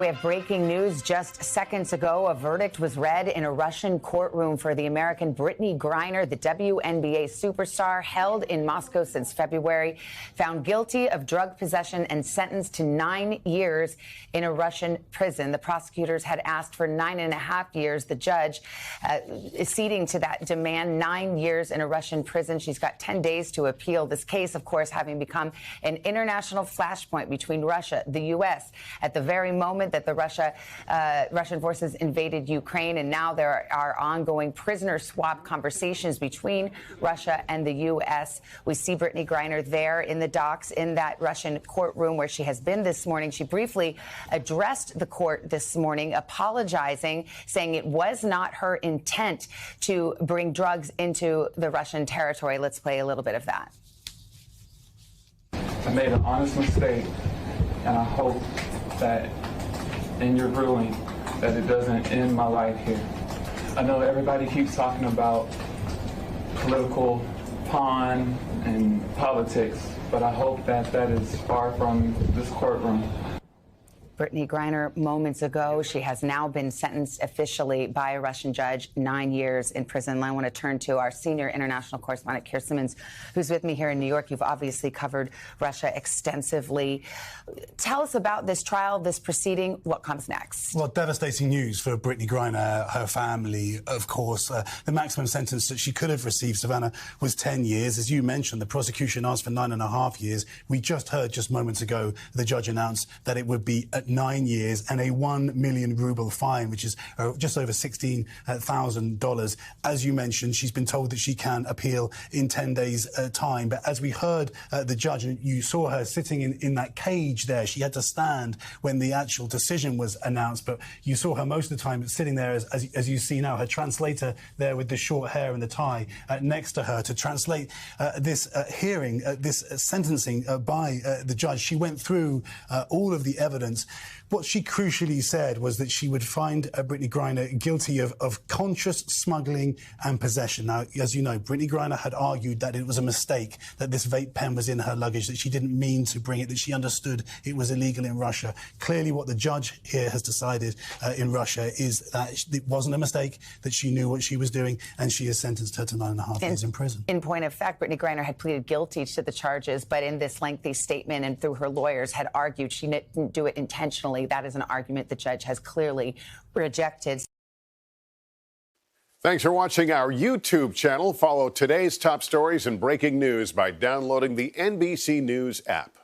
We have breaking news just seconds ago. A verdict was read in a Russian courtroom for the American Brittney Griner, the WNBA superstar, held in Moscow since February, found guilty of drug possession and sentenced to 9 years in a Russian prison. The prosecutors had asked for 9.5 years. The judge acceding to that demand, 9 years in a Russian prison. She's got 10 days to appeal this case, of course, having become an international flashpoint between Russia, the U.S. at the very moment that the Russian forces invaded Ukraine, and now there are ongoing prisoner swap conversations between Russia and the U.S. We see Brittney Griner there in the docks in that Russian courtroom where she has been this morning. She briefly addressed the court this morning, apologizing, saying it was not her intent to bring drugs into the Russian territory. Let's play a little bit of that. I made an honest mistake, and I hope that in your ruling that it doesn't end my life here. I know everybody keeps talking about political pawn and politics, but I hope that that is far from this courtroom. Brittney Griner moments ago. She has now been sentenced officially by a Russian judge, 9 years in prison. I want to turn to our senior international correspondent, Keir Simmons, who's with me here in New York. You've obviously covered Russia extensively. Tell us about this trial, this proceeding. What comes next? Well, devastating news for Brittney Griner, her family, of course. The maximum sentence that she could have received, Savannah, was 10 years. As you mentioned, the prosecution asked for 9.5 years. We just heard just moments ago the judge announced that it would be at 9 years and a 1 million ruble fine, which is just over $16,000. As you mentioned, she's been told that she can appeal in 10 days' time. But as we heard the judge, and you saw her sitting in that cage there, she had to stand when the actual decision was announced. But you saw her most of the time sitting there, as you see now, her translator there with the short hair and the tie next to her to translate this hearing, this sentencing by the judge. She went through all of the evidence. What she crucially said was that she would find Brittney Griner guilty of conscious smuggling and possession. Now, as you know, Brittney Griner had argued that it was a mistake, that this vape pen was in her luggage, that she didn't mean to bring it, that she understood it was illegal in Russia. Clearly, what the judge here has decided in Russia is that it wasn't a mistake, that she knew what she was doing, and she has sentenced her to 9.5 years in prison. In point of fact, Brittney Griner had pleaded guilty to the charges, but in this lengthy statement and through her lawyers had argued she didn't do it intentionally. That is an argument the judge has clearly rejected. Thanks for watching our YouTube channel. Follow today's top stories and breaking news by downloading the NBC News app.